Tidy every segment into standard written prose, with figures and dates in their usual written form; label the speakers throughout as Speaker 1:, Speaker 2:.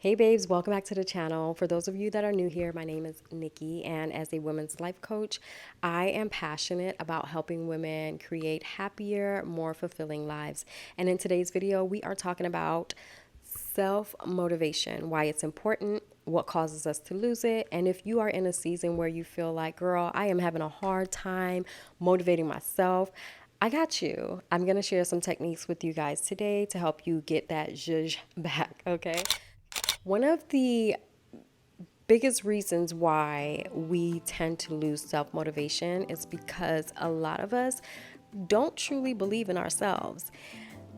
Speaker 1: Hey babes, welcome back to the channel. For those of you that are new here, my name is Nikki, and as a women's life coach, I am passionate about helping women create happier, more fulfilling lives. And in today's video, we are talking about self-motivation, why it's important, what causes us to lose it, and if you are in a season where you feel like, girl, I am having a hard time motivating myself, I got you. I'm going to share some techniques with you guys today to help you get that zhuzh back, okay? One of the biggest reasons why we tend to lose self motivation is because a lot of us don't truly believe in ourselves.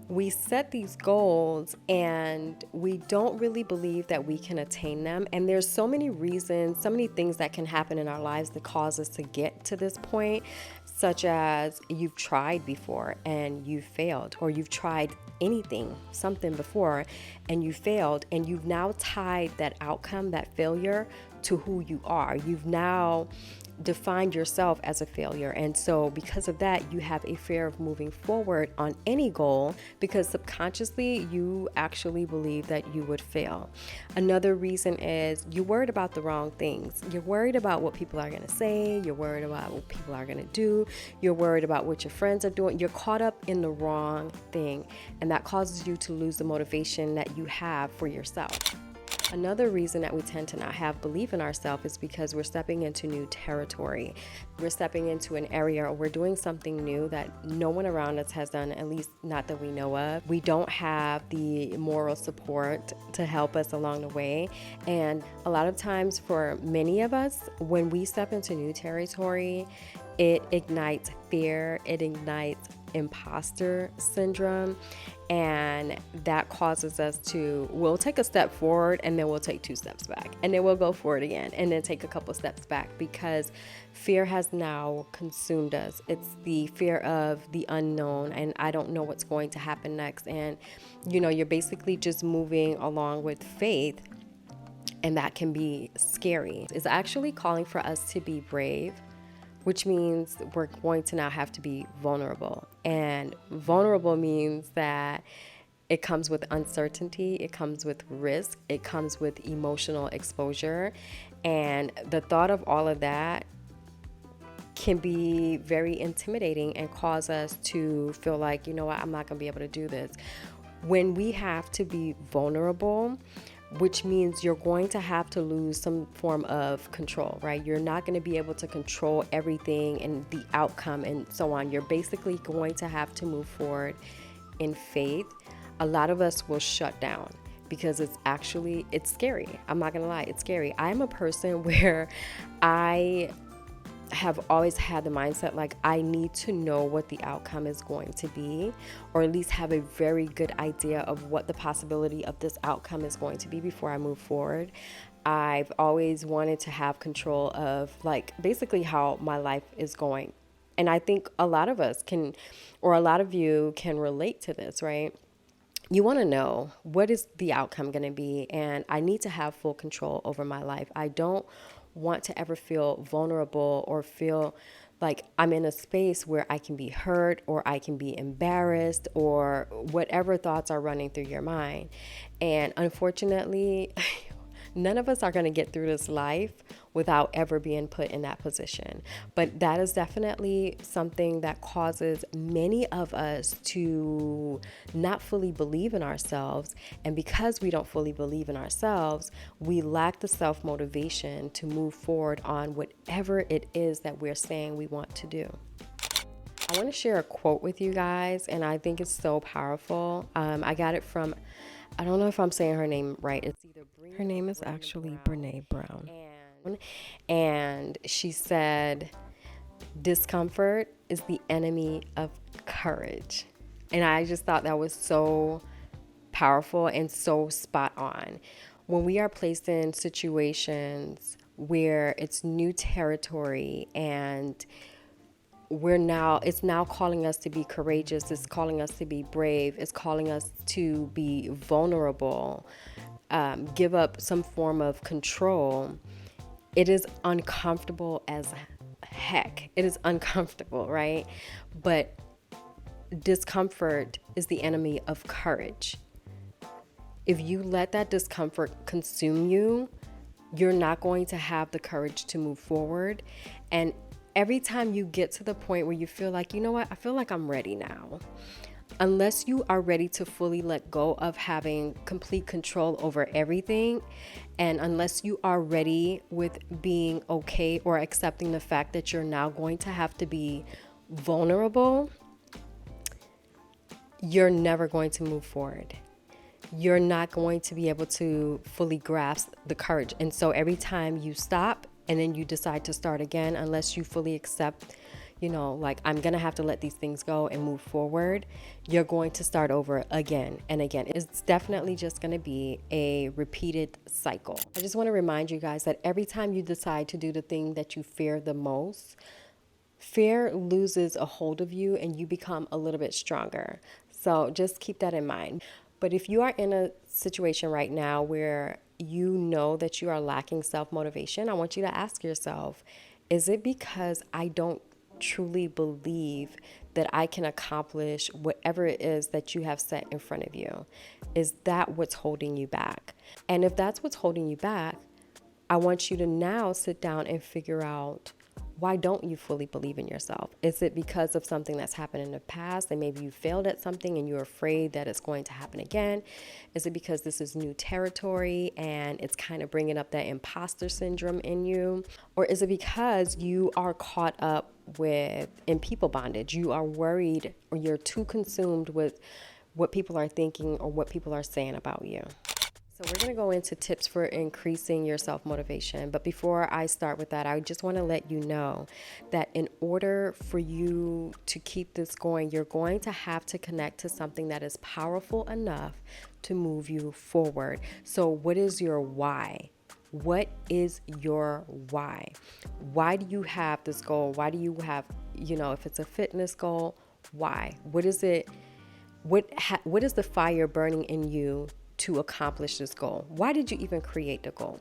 Speaker 1: We set these goals and we don't really believe that we can attain them. And there's so many reasons, so many things that can happen in our lives that cause us to get to this point, such as you've tried before and you failed, or you've tried anything, something before, and you failed, and you've now tied that outcome, that failure, to who you are. You've now defined yourself as a failure. And so because of that, you have a fear of moving forward on any goal because subconsciously you actually believe that you would fail. Another reason is you're worried about the wrong things. You're worried about what people are going to say. You're worried about what people are going to do. You're worried about what your friends are doing. You're caught up in the wrong thing. And that causes you to lose the motivation that you have for yourself. Another reason that we tend to not have belief in ourselves is because we're stepping into new territory. We're stepping into an area, or we're doing something new that no one around us has done, at least not that we know of. We don't have the moral support to help us along the way. And a lot of times for many of us, when we step into new territory, it ignites fear, it ignites imposter syndrome, and that causes us to, we'll take a step forward and then we'll take 2 steps back, and then we'll go forward again and then take a couple steps back because fear has now consumed us. It's the fear of the unknown, and I don't know what's going to happen next. And you're basically just moving along with faith, and that can be scary. It's actually calling for us to be brave, which means we're going to now have to be vulnerable. And vulnerable means that it comes with uncertainty, it comes with risk, it comes with emotional exposure. And the thought of all of that can be very intimidating and cause us to feel like, you know what, I'm not gonna be able to do this. When we have to be vulnerable, which means you're going to have to lose some form of control, right? You're not going to be able to control everything and the outcome and so on. You're basically going to have to move forward in faith. A lot of us will shut down because it's scary. I'm not going to lie, it's scary. I'm a person where I have always had the mindset like I need to know what the outcome is going to be, or at least have a very good idea of what the possibility of this outcome is going to be before I move forward. I've always wanted to have control of basically how my life is going. And I think a lot of us can, or a lot of you can relate to this, right? You want to know what is the outcome going to be, and I need to have full control over my life. I don't want to ever feel vulnerable or feel like I'm in a space where I can be hurt or I can be embarrassed or whatever thoughts are running through your mind. And unfortunately, none of us are going to get through this life without ever being put in that position. But that is definitely something that causes many of us to not fully believe in ourselves. And because we don't fully believe in ourselves, we lack the self-motivation to move forward on whatever it is that we're saying we want to do. I want to share a quote with you guys, and I think it's so powerful. I got it from, I don't know if I'm saying her name right. Her name is actually Brene Brown. And she said, discomfort is the enemy of courage. And I just thought that was so powerful and so spot on. When we are placed in situations where it's new territory and it's now calling us to be courageous, it's calling us to be brave, it's calling us to be vulnerable, give up some form of control. It is uncomfortable as heck. It is uncomfortable, right? But discomfort is the enemy of courage. If you let that discomfort consume you, you're not going to have the courage to move forward. And every time you get to the point where you feel like, you know what, I feel like I'm ready now. Unless you are ready to fully let go of having complete control over everything, and unless you are ready with being okay or accepting the fact that you're now going to have to be vulnerable, you're never going to move forward. You're not going to be able to fully grasp the courage. And so every time you stop and then you decide to start again, unless you fully accept, like, I'm going to have to let these things go and move forward, you're going to start over again and again. It's definitely just going to be a repeated cycle. I just want to remind you guys that every time you decide to do the thing that you fear the most, fear loses a hold of you and you become a little bit stronger. So just keep that in mind. But if you are in a situation right now where you know that you are lacking self-motivation, I want you to ask yourself, is it because I don't truly believe that I can accomplish whatever it is that you have set in front of you? Is that what's holding you back? And if that's what's holding you back, I want you to now sit down and figure out, why don't you fully believe in yourself? Is it because of something that's happened in the past and maybe you failed at something and you're afraid that it's going to happen again? Is it because this is new territory and it's kind of bringing up that imposter syndrome in you? Or is it because you are caught up in people bondage? You are worried, or you're too consumed with what people are thinking or what people are saying about you. So we're going to go into tips for increasing your self-motivation. But before I start with that, I just want to let you know that in order for you to keep this going, you're going to have to connect to something that is powerful enough to move you forward. So what is your why? What is your why? Why do you have this goal? Why do you have, if it's a fitness goal, why? What is it? What is the fire burning in you to accomplish this goal? Why did you even create the goal,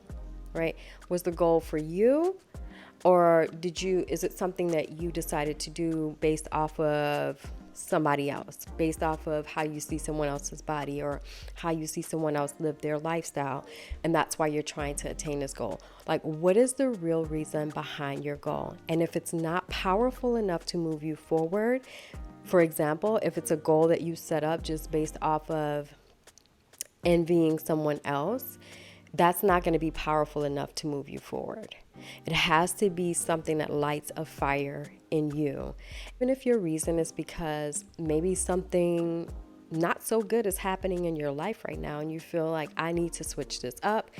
Speaker 1: right? Was the goal for you, or is it something that you decided to do based off of somebody else, based off of how you see someone else's body or how you see someone else live their lifestyle, and that's why you're trying to attain this goal? Like, what is the real reason behind your goal? And if it's not powerful enough to move you forward, for example, if it's a goal that you set up just based off of envying someone else, that's not going to be powerful enough to move you forward. It has to be something that lights a fire in you. Even if your reason is because maybe something not so good is happening in your life right now and you feel like, I need to switch this up.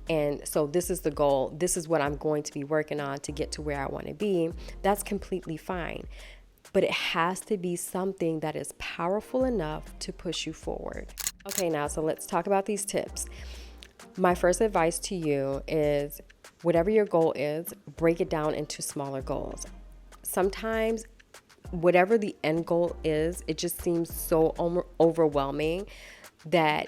Speaker 1: And so this is the goal. This is what I'm going to be working on to get to where I want to be. That's completely fine. But it has to be something that is powerful enough to push you forward. Okay, now, so let's talk about these tips. My first advice to you is, whatever your goal is, break it down into smaller goals. Sometimes, whatever the end goal is, it just seems so overwhelming that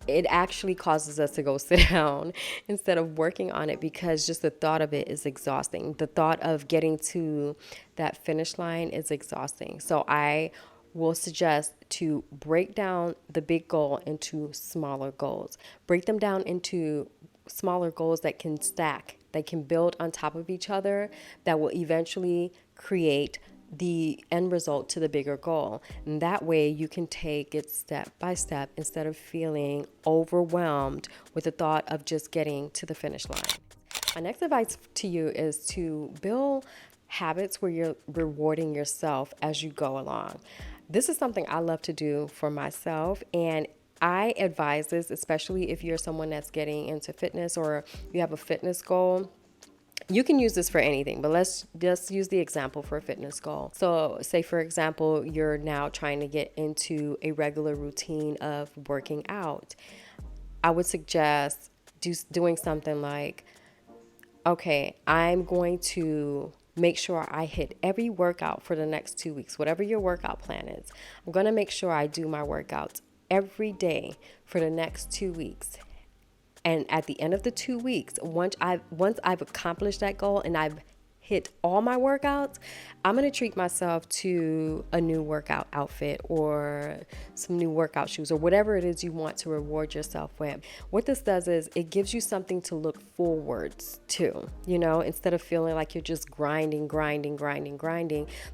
Speaker 1: it actually causes us to go sit down instead of working on it, because just the thought of it is exhausting. The thought of getting to that finish line is exhausting. So I will suggest to break down the big goal into smaller goals. Break them down into smaller goals that can stack, that can build on top of each other, that will eventually create the end result to the bigger goal. And that way you can take it step by step instead of feeling overwhelmed with the thought of just getting to the finish line. My next advice to you is to build habits where you're rewarding yourself as you go along. This is something I love to do for myself, and I advise this, especially if you're someone that's getting into fitness or you have a fitness goal. You can use this for anything, but let's just use the example for a fitness goal. So say, for example, you're now trying to get into a regular routine of working out. I would suggest doing something like, okay, I'm going to make sure I hit every workout for the next 2 weeks, whatever your workout plan is. I'm going to make sure I do my workouts every day for the next 2 weeks. And at the end of the 2 weeks, once I've accomplished that goal and I've hit all my workouts, I'm going to treat myself to a new workout outfit or some new workout shoes or whatever it is you want to reward yourself with. What this does is it gives you something to look forwards to, instead of feeling like you're just grinding.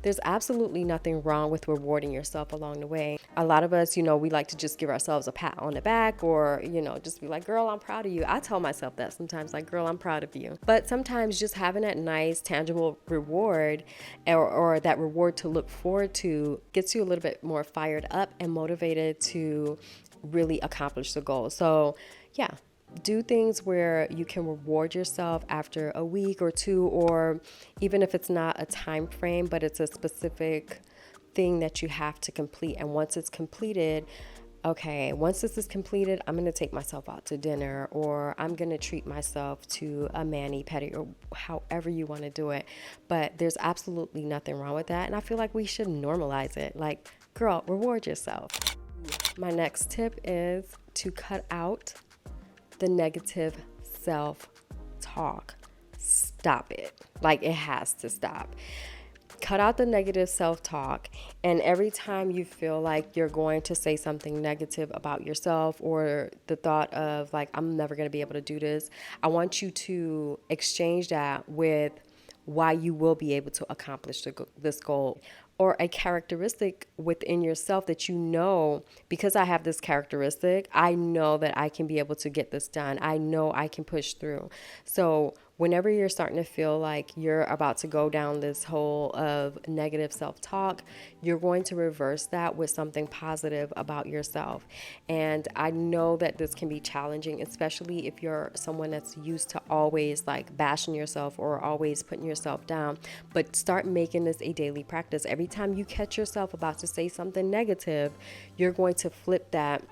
Speaker 1: There's absolutely nothing wrong with rewarding yourself along the way. A lot of us, we like to just give ourselves a pat on the back or, just be like, girl, I'm proud of you. I tell myself that sometimes, like, girl, I'm proud of you. But sometimes just having that nice, tangible reward or that reward to look forward to gets you a little bit more fired up and motivated to really accomplish the goal. So, yeah. Do things where you can reward yourself after a week or two, or even if it's not a time frame, but it's a specific thing that you have to complete. And once it's completed, once this is completed, I'm going to take myself out to dinner, or I'm going to treat myself to a mani-pedi, or however you want to do it. But there's absolutely nothing wrong with that. And I feel like we should normalize it. Like, girl, reward yourself. My next tip is to cut out the negative self-talk. Stop it. Like, it has to stop. Cut out the negative self-talk, and every time you feel like you're going to say something negative about yourself, or the thought of like, I'm never going to be able to do this, I want you to exchange that with why you will be able to accomplish this goal, or a characteristic within yourself that because I have this characteristic, I know that I can be able to get this done. I know I can push through. So whenever you're starting to feel like you're about to go down this hole of negative self-talk, you're going to reverse that with something positive about yourself. And I know that this can be challenging, especially if you're someone that's used to always like bashing yourself or always putting yourself down. But start making this a daily practice. Every time you catch yourself about to say something negative, you're going to flip that,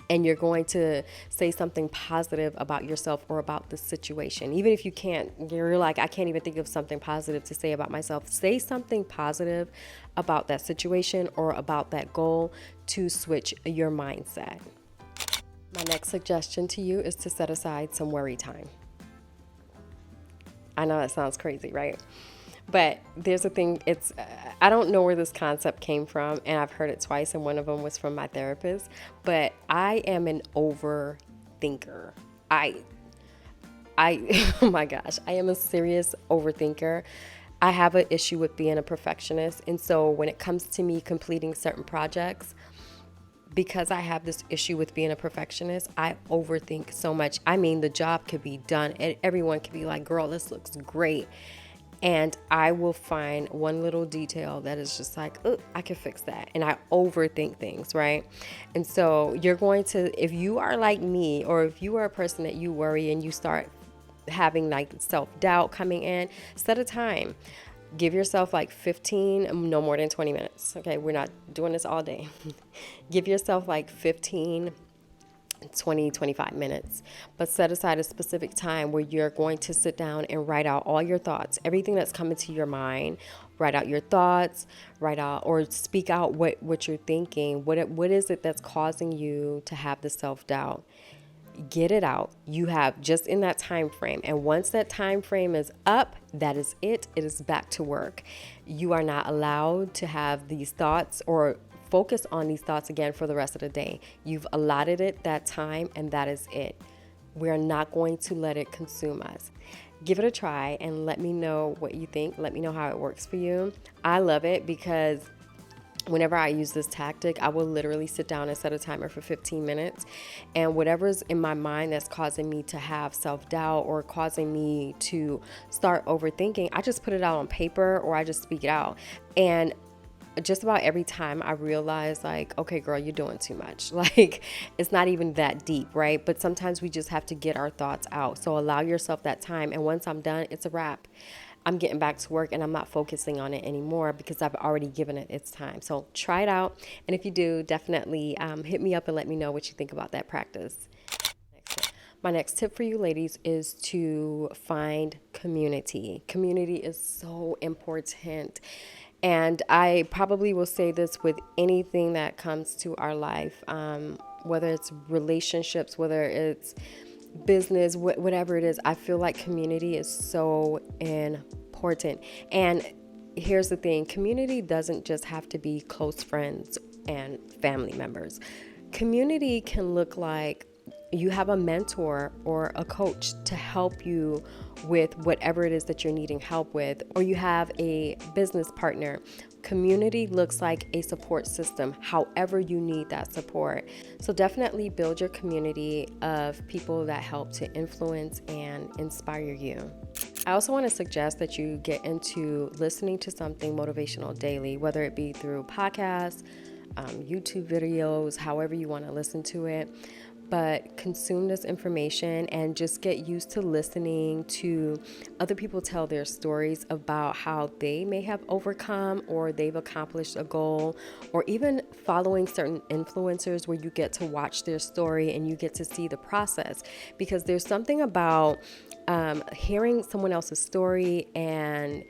Speaker 1: and you're going to say something positive about yourself or about the situation. Even if you're like, I can't even think of something positive to say about myself. Say something positive about that situation or about that goal to switch your mindset. My next suggestion to you is to set aside some worry time. I know that sounds crazy, right? But there's a thing, I don't know where this concept came from, and I've heard it twice, and one of them was from my therapist, but I am an overthinker. Oh my gosh, I am a serious overthinker. I have an issue with being a perfectionist, and so when it comes to me completing certain projects, because I have this issue with being a perfectionist, I overthink so much. I mean, the job could be done, and everyone could be like, girl, this looks great. And I will find one little detail that is just like, oh, I can fix that. And I overthink things, right? And so you're going to, if you are like me, or if you are a person that you worry and you start having like self-doubt coming in, set a time. Give yourself like 15, no more than 20 minutes. Okay, we're not doing this all day. Give yourself like 15 20, 25 minutes, but set aside a specific time where you're going to sit down and write out all your thoughts, everything that's coming to your mind. Write out your thoughts, write out or speak out what you're thinking. What is it that's causing you to have the self-doubt? Get it out. You have just in that time frame. And once that time frame is up, that is it. It is back to work. You are not allowed to have these thoughts or focus on these thoughts again for the rest of the day. You've allotted it that time, and that is it. We're not going to let it consume us. Give it a try and let me know what you think. Let me know how it works for you. I love it because whenever I use this tactic, I will literally sit down and set a timer for 15 minutes. And whatever's in my mind that's causing me to have self-doubt or causing me to start overthinking, I just put it out on paper or I just speak it out. And just about every time I realize like, okay, girl, you're doing too much. Like, it's not even that deep, right? But sometimes we just have to get our thoughts out. So allow yourself that time. And once I'm done, it's a wrap. I'm getting back to work and I'm not focusing on it anymore because I've already given it its time. So try it out. And if you do, definitely hit me up and let me know what you think about that practice. My next tip for you ladies is to find community. Community is so important. And I probably will say this with anything that comes to our life, whether it's relationships, whether it's business, whatever it is. I feel like community is so important. important. And here's the thing, community doesn't just have to be close friends and family members. Community can look like you have a mentor or a coach to help you with whatever it is that you're needing help with, or you have a business partner. Community looks like a support system, however you need that support. So definitely build your community of people that help to influence and inspire you. I also want to suggest that you get into listening to something motivational daily, whether it be through podcasts, YouTube videos, however you want to listen to it. But consume this information and just get used to listening to other people tell their stories about how they may have overcome or they've accomplished a goal, or even following certain influencers where you get to watch their story and you get to see the process. Because there's something about hearing someone else's story, and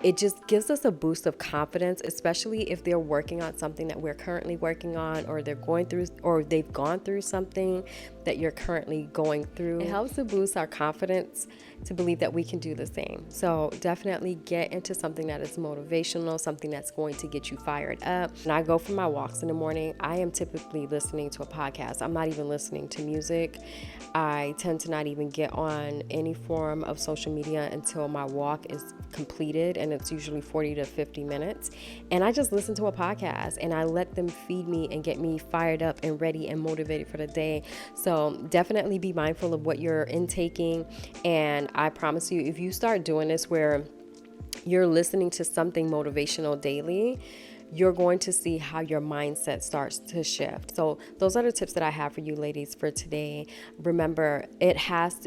Speaker 1: it just gives us a boost of confidence, especially if they're working on something that we're currently working on, or they're going through, or they've gone through something that you're currently going through. It helps to boost our confidence to believe that we can do the same. So definitely get into something that is motivational, something that's going to get you fired up. When I go for my walks in the morning, I am typically listening to a podcast. I'm not even listening to music. I tend to not even get on any form of social media until my walk is completed, and it's usually 40 to 50 minutes. And I just listen to a podcast and I let them feed me and get me fired up and ready and motivated for the day. So definitely be mindful of what you're intaking. And I promise you, if you start doing this where you're listening to something motivational daily, you're going to see how your mindset starts to shift. So those are the tips that I have for you ladies for today. Remember,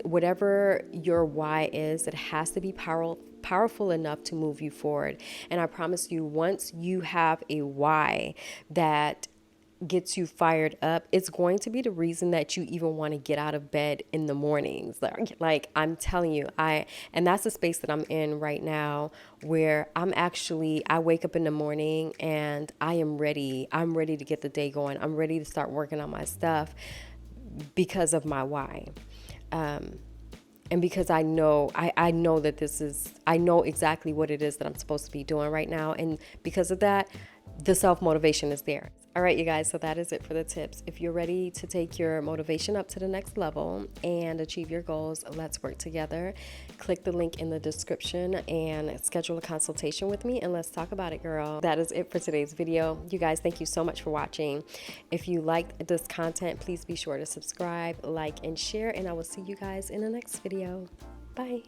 Speaker 1: whatever your why is, it has to be powerful enough to move you forward. And I promise you, once you have a why that gets you fired up, it's going to be the reason that you even want to get out of bed in the mornings. Like I'm telling you, and that's the space that I'm in right now, where I wake up in the morning and I am ready. I'm ready to get the day going. I'm ready to start working on my stuff because of my why. And because I know that I know exactly what it is that I'm supposed to be doing right now. And because of that, the self-motivation is there. All right, you guys, so that is it for the tips. If you're ready to take your motivation up to the next level and achieve your goals, let's work together. Click the link in the description and schedule a consultation with me, and let's talk about it, girl. That is it for today's video. You guys, thank you so much for watching. If you liked this content, please be sure to subscribe, like, and share, and I will see you guys in the next video. Bye.